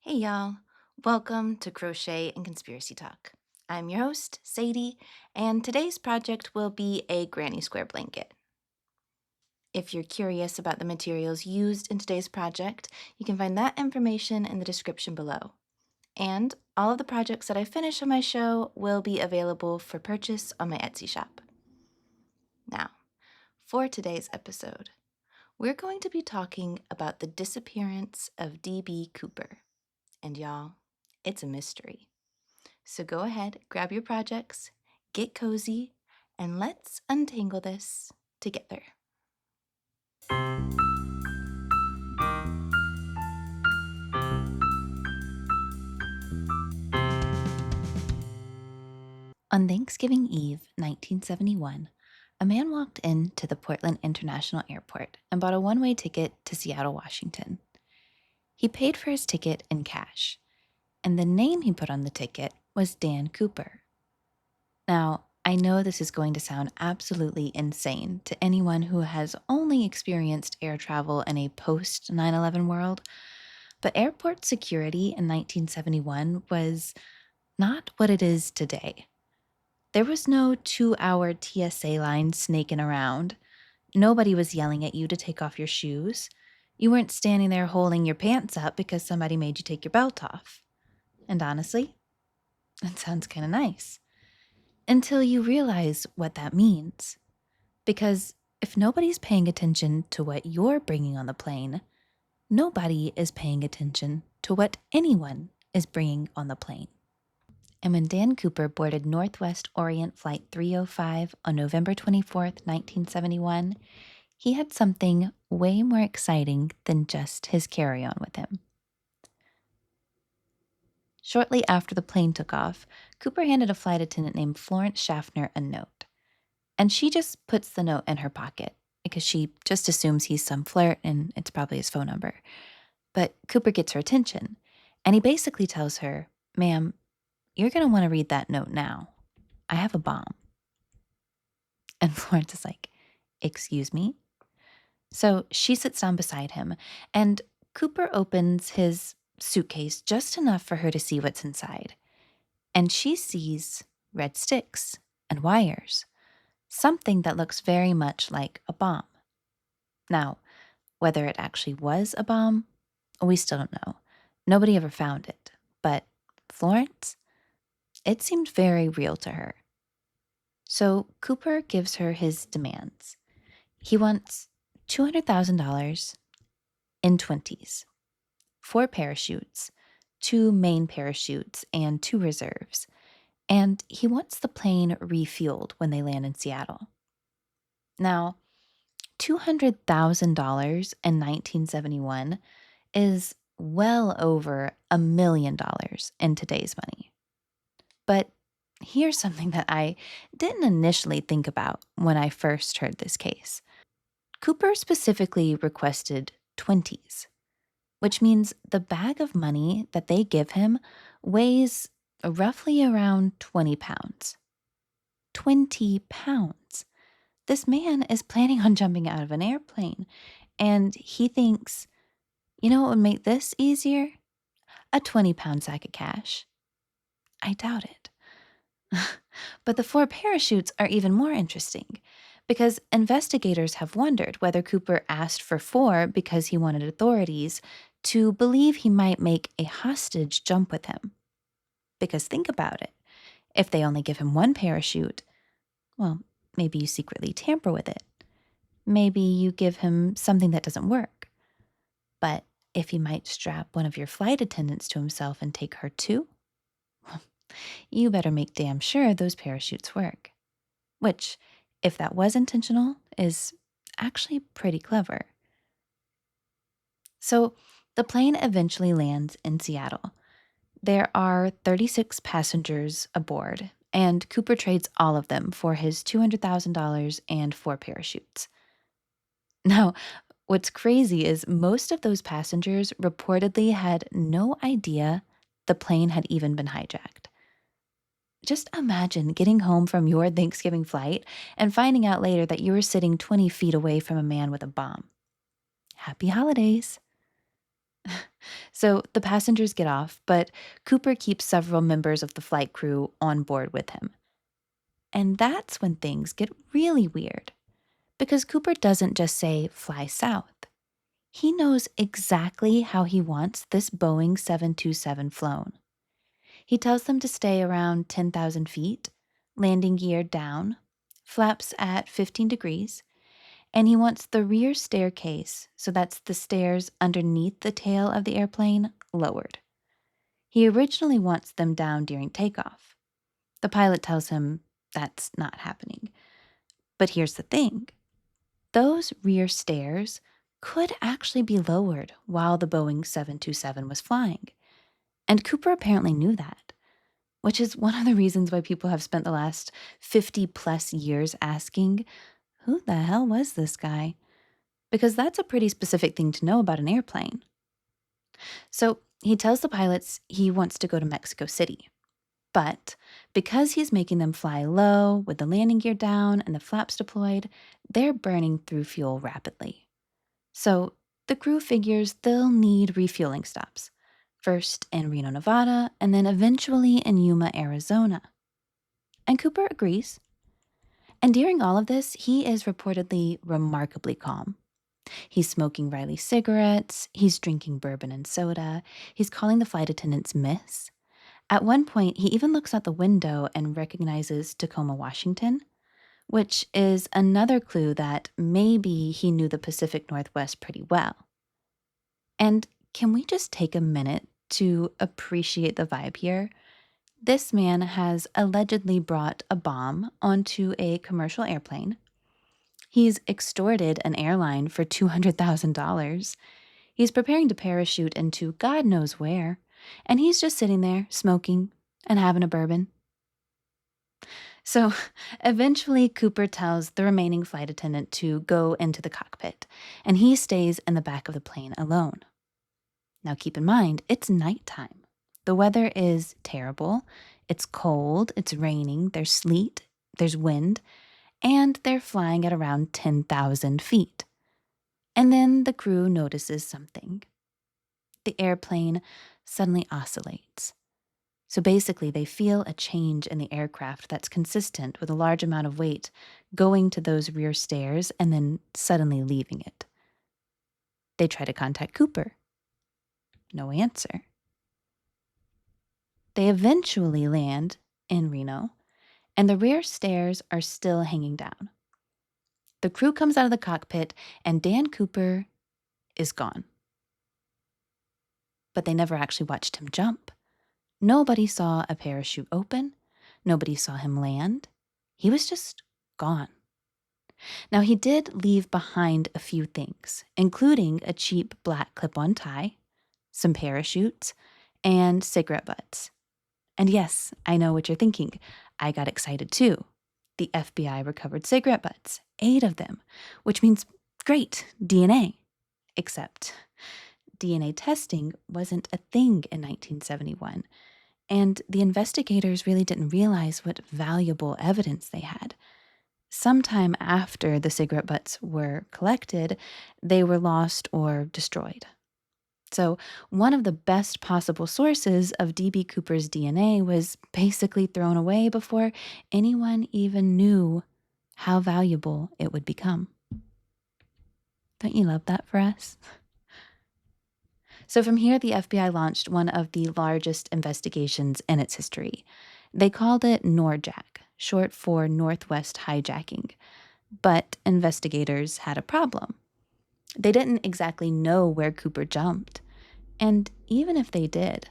Hey y'all, welcome to Crochet and Conspiracy Talk. I'm your host, Sadie, and today's project will be a granny square blanket. If you're curious about the materials used in today's project, you can find that information in the description below. And all of the projects that I finish on my show will be available for purchase on my Etsy shop. Now, for today's episode, we're going to be talking about the disappearance of D.B. Cooper. And y'all, it's a mystery. So go ahead, grab your projects, get cozy, and let's untangle this together. On Thanksgiving Eve, 1971, a man walked into the Portland International Airport and bought a one-way ticket to Seattle, Washington. He paid for his ticket in cash, and the name he put on the ticket was Dan Cooper. Now, I know this is going to sound absolutely insane to anyone who has only experienced air travel in a post 9/11 world, but airport security in 1971 was not what it is today. There was no 2-hour TSA line snaking around. Nobody was yelling at you to take off your shoes. You weren't standing there holding your pants up because somebody made you take your belt off. And honestly, that sounds kind of nice. Until you realize what that means. Because if nobody's paying attention to what you're bringing on the plane, nobody is paying attention to what anyone is bringing on the plane. And when Dan Cooper boarded Northwest Orient Flight 305 on November 24th, 1971, he had something way more exciting than just his carry-on with him. Shortly after the plane took off, Cooper handed a flight attendant named Florence Schaffner a note. And she just puts the note in her pocket because she just assumes he's some flirt and it's probably his phone number. But Cooper gets her attention, and he basically tells her, "Ma'am, you're going to want to read that note now. I have a bomb." And Florence is like, "Excuse me?" So she sits down beside him, and Cooper opens his suitcase just enough for her to see what's inside. And she sees red sticks and wires, something that looks very much like a bomb. Now, whether it actually was a bomb, we still don't know. Nobody ever found it. But Florence, it seemed very real to her. So Cooper gives her his demands. He wants $200,000 in 20s, 4 parachutes, 2 main parachutes, and 2 reserves. And he wants the plane refueled when they land in Seattle. Now, $200,000 in 1971 is well over $1 million in today's money. But here's something that I didn't initially think about when I first heard this case. Cooper specifically requested 20s, which means the bag of money that they give him weighs roughly around 20 pounds. 20 pounds. This man is planning on jumping out of an airplane, and he thinks, you know what would make this easier? A 20-pound sack of cash. I doubt it. But the 4 parachutes are even more interesting because investigators have wondered whether Cooper asked for 4 because he wanted authorities to believe he might make a hostage jump with him. Because think about it. If they only give him 1 parachute, well, maybe you secretly tamper with it. Maybe you give him something that doesn't work. But if he might strap one of your flight attendants to himself and take her too, you better make damn sure those parachutes work. Which, if that was intentional, is actually pretty clever. So the plane eventually lands in Seattle. There are 36 passengers aboard, and Cooper trades all of them for his $200,000 and 4 parachutes. Now, what's crazy is most of those passengers reportedly had no idea the plane had even been hijacked. Just imagine getting home from your Thanksgiving flight and finding out later that you were sitting 20 feet away from a man with a bomb. Happy holidays. So the passengers get off, but Cooper keeps several members of the flight crew on board with him. And that's when things get really weird, because Cooper doesn't just say fly south. He knows exactly how he wants this Boeing 727 flown. He tells them to stay around 10,000 feet, landing gear down, flaps at 15 degrees, and he wants the rear staircase, so that's the stairs underneath the tail of the airplane, lowered. He originally wants them down during takeoff. The pilot tells him that's not happening. But here's the thing. Those rear stairs could actually be lowered while the Boeing 727 was flying. And Cooper apparently knew that, which is one of the reasons why people have spent the last 50 plus years asking, who the hell was this guy? Because that's a pretty specific thing to know about an airplane. So he tells the pilots he wants to go to Mexico City. But because he's making them fly low with the landing gear down and the flaps deployed, they're burning through fuel rapidly. So the crew figures they'll need refueling stops, first in Reno, Nevada, and then eventually in Yuma, Arizona. And Cooper agrees. And during all of this, he is reportedly remarkably calm. He's smoking Riley cigarettes, he's drinking bourbon and soda, he's calling the flight attendants miss. At one point, he even looks out the window and recognizes Tacoma, Washington, which is another clue that maybe he knew the Pacific Northwest pretty well. And can we just take a minute to appreciate the vibe here? This man has allegedly brought a bomb onto a commercial airplane. He's extorted an airline for $200,000. He's preparing to parachute into God knows where, and he's just sitting there smoking and having a bourbon. So eventually, Cooper tells the remaining flight attendant to go into the cockpit, and he stays in the back of the plane alone. Now, keep in mind, it's nighttime. The weather is terrible. It's cold, it's raining, there's sleet, there's wind, and they're flying at around 10,000 feet. And then the crew notices something. The airplane suddenly oscillates. So basically, they feel a change in the aircraft that's consistent with a large amount of weight going to those rear stairs and then suddenly leaving it. They try to contact Cooper. No answer. They eventually land in Reno, and the rear stairs are still hanging down. The crew comes out of the cockpit, and Dan Cooper is gone. But they never actually watched him jump. Nobody saw a parachute open. Nobody saw him land. He was just gone. Now, he did leave behind a few things, including a cheap black clip-on tie, some parachutes, and cigarette butts. And yes, I know what you're thinking. I got excited too. The FBI recovered cigarette butts, 8 of them, which means great, DNA. Except DNA testing wasn't a thing in 1971, and the investigators really didn't realize what valuable evidence they had. Sometime after the cigarette butts were collected, they were lost or destroyed. So one of the best possible sources of D.B. Cooper's DNA was basically thrown away before anyone even knew how valuable it would become. Don't you love that for us? So from here, the FBI launched one of the largest investigations in its history. They called it NORJAC, short for Northwest Hijacking. But investigators had a problem. They didn't exactly know where Cooper jumped. And even if they did,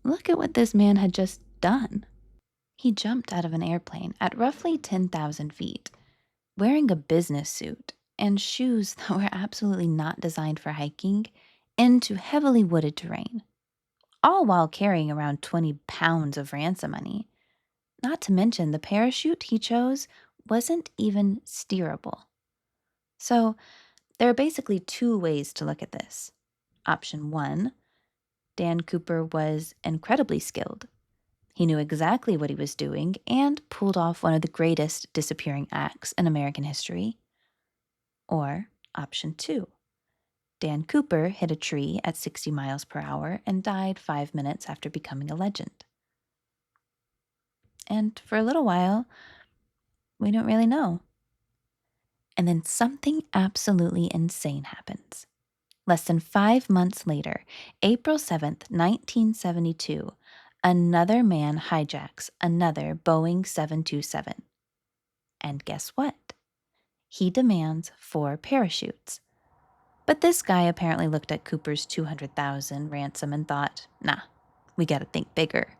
look at what this man had just done. He jumped out of an airplane at roughly 10,000 feet, wearing a business suit and shoes that were absolutely not designed for hiking, into heavily wooded terrain, all while carrying around 20 pounds of ransom money. Not to mention the parachute he chose wasn't even steerable. So there are basically 2 ways to look at this. Option 1, Dan Cooper was incredibly skilled. He knew exactly what he was doing and pulled off one of the greatest disappearing acts in American history. Or option 2, Dan Cooper hit a tree at 60 miles per hour and died 5 minutes after becoming a legend. And for a little while, we don't really know. And then something absolutely insane happens. Less than 5 months later, April 7th, 1972, another man hijacks another Boeing 727. And guess what? He demands 4 parachutes. But this guy apparently looked at Cooper's $200,000 ransom and thought, nah, we gotta think bigger.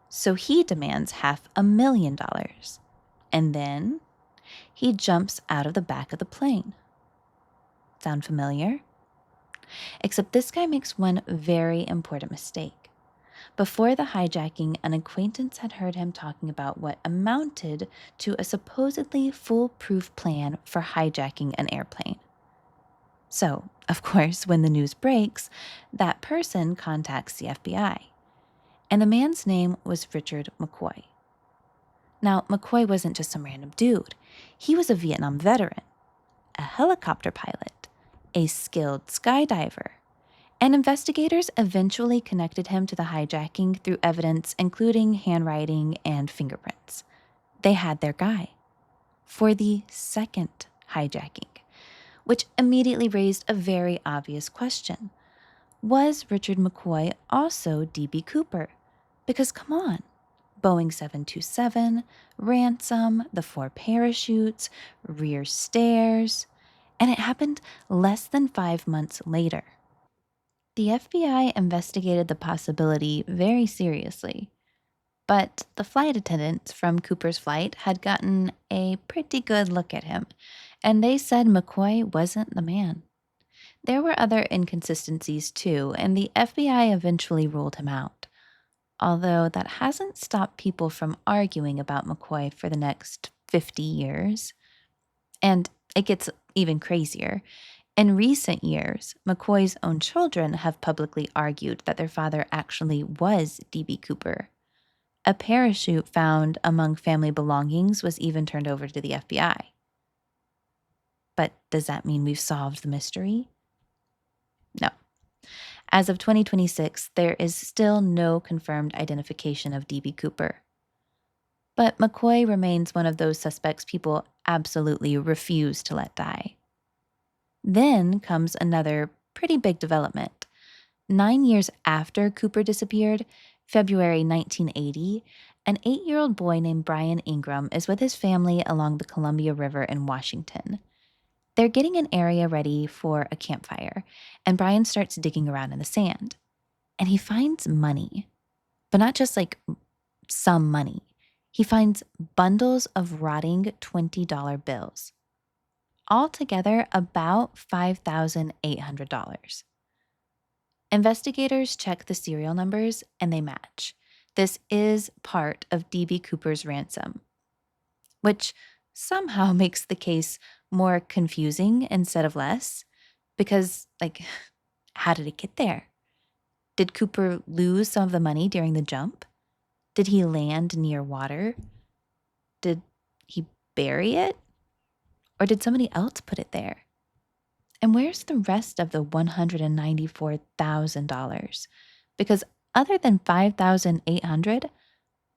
So he demands $500,000. And then he jumps out of the back of the plane. Sound familiar? Except this guy makes one very important mistake. Before the hijacking, an acquaintance had heard him talking about what amounted to a supposedly foolproof plan for hijacking an airplane. So, of course, when the news breaks, that person contacts the FBI. And the man's name was Richard McCoy. Now, McCoy wasn't just some random dude. He was a Vietnam veteran, a helicopter pilot, a skilled skydiver, and investigators eventually connected him to the hijacking through evidence including handwriting and fingerprints. They had their guy for the second hijacking, which immediately raised a very obvious question. Was Richard McCoy also D.B. Cooper? Because come on, Boeing 727, ransom, the 4 parachutes, rear stairs, and it happened less than 5 months later. The FBI investigated the possibility very seriously, but the flight attendants from Cooper's flight had gotten a pretty good look at him, and they said McCoy wasn't the man. There were other inconsistencies too, and the FBI eventually ruled him out. Although that hasn't stopped people from arguing about McCoy for the next 50 years. And it gets even crazier. In recent years, McCoy's own children have publicly argued that their father actually was D.B. Cooper. A parachute found among family belongings was even turned over to the FBI. But does that mean we've solved the mystery? No. As of 2026, there is still no confirmed identification of D.B. Cooper. But McCoy remains one of those suspects people absolutely refuse to let die. Then comes another pretty big development. 9 years after Cooper disappeared, February 1980, an 8-year-old boy named Brian Ingram is with his family along the Columbia River in Washington. They're getting an area ready for a campfire, and Brian starts digging around in the sand. And he finds money, but not just like some money. He finds bundles of rotting $20 bills. Altogether, about $5,800. Investigators check the serial numbers and they match. This is part of D.B. Cooper's ransom, which somehow makes the case more confusing instead of less. Because, how did it get there? Did Cooper lose some of the money during the jump? Did he land near water? Did he bury it? Or did somebody else put it there? And where's the rest of the $194,000? Because other than $5,800,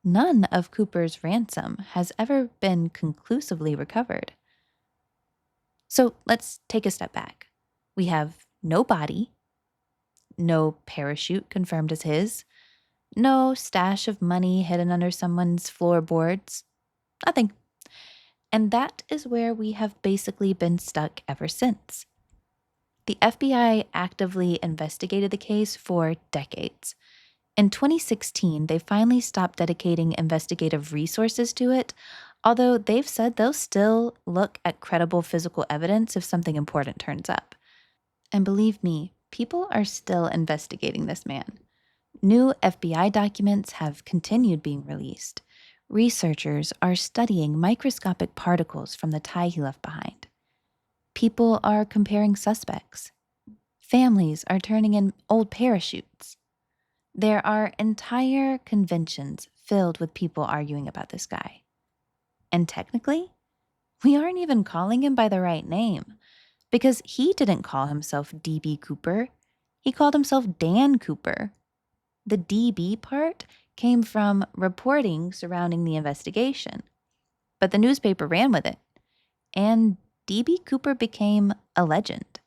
none of Cooper's ransom has ever been conclusively recovered. So let's take a step back. We have no body, no parachute confirmed as his, no stash of money hidden under someone's floorboards, nothing. And that is where we have basically been stuck ever since. The FBI actively investigated the case for decades. In 2016, they finally stopped dedicating investigative resources to it, although they've said they'll still look at credible physical evidence if something important turns up. And believe me, people are still investigating this man. New FBI documents have continued being released. Researchers are studying microscopic particles from the tie he left behind. People are comparing suspects. Families are turning in old parachutes. There are entire conventions filled with people arguing about this guy. And technically, we aren't even calling him by the right name. because he didn't call himself DB Cooper. He called himself Dan Cooper. The DB part came from reporting surrounding the investigation, but the newspaper ran with it, and DB Cooper became a legend,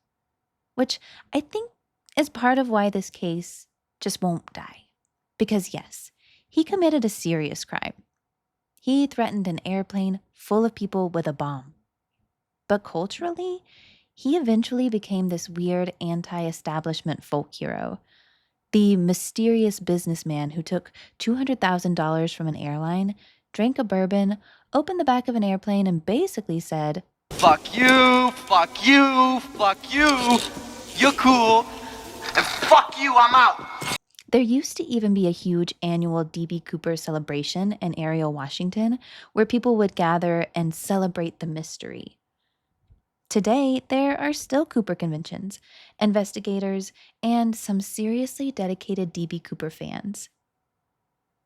which I think is part of why this case just won't die. Because yes, he committed a serious crime. He threatened an airplane full of people with a bomb. But culturally, he eventually became this weird anti-establishment folk hero, the mysterious businessman who took $200,000 from an airline, drank a bourbon, opened the back of an airplane, and basically said, "Fuck you, fuck you, fuck you, you're cool, and fuck you, I'm out." There used to even be a huge annual DB Cooper celebration in Ariel, Washington, where people would gather and celebrate the mystery. Today, there are still Cooper conventions, investigators, and some seriously dedicated DB Cooper fans.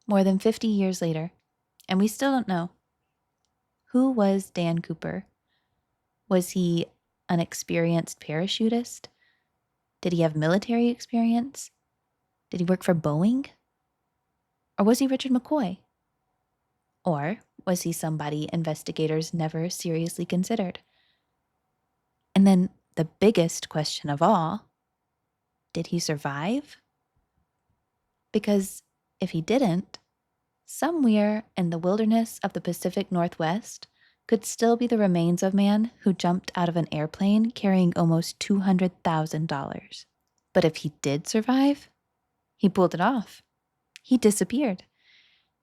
More than 50 years later, and we still don't know. Who was Dan Cooper? Was he an experienced parachutist? Did he have military experience? Did he work for Boeing? Or was he Richard McCoy? Or was he somebody investigators never seriously considered? And then the biggest question of all, did he survive? Because if he didn't, somewhere in the wilderness of the Pacific Northwest could still be the remains of a man who jumped out of an airplane carrying almost $200,000. But if he did survive, he pulled it off. He disappeared.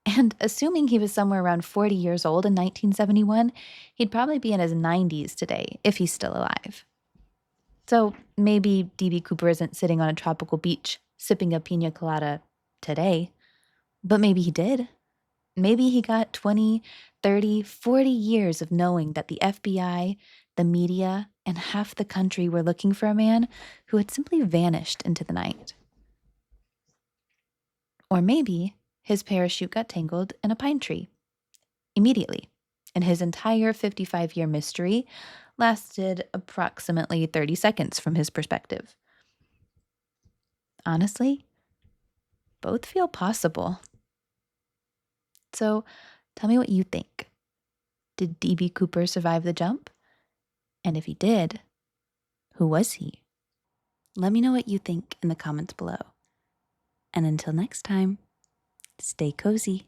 And assuming he was somewhere around 40 years old in 1971, he'd probably be in his 90s today if he's still alive. So maybe DB Cooper isn't sitting on a tropical beach sipping a pina colada today, but maybe he did. Maybe he got 20, 30, 40 years of knowing that the FBI, the media, and half the country were looking for a man who had simply vanished into the night. Or maybe his parachute got tangled in a pine tree immediately, and his entire 55-year mystery lasted approximately 30 seconds from his perspective. Honestly, both feel possible. So tell me what you think. Did DB Cooper survive the jump? And if he did, who was he? Let me know what you think in the comments below. And until next time, stay cozy.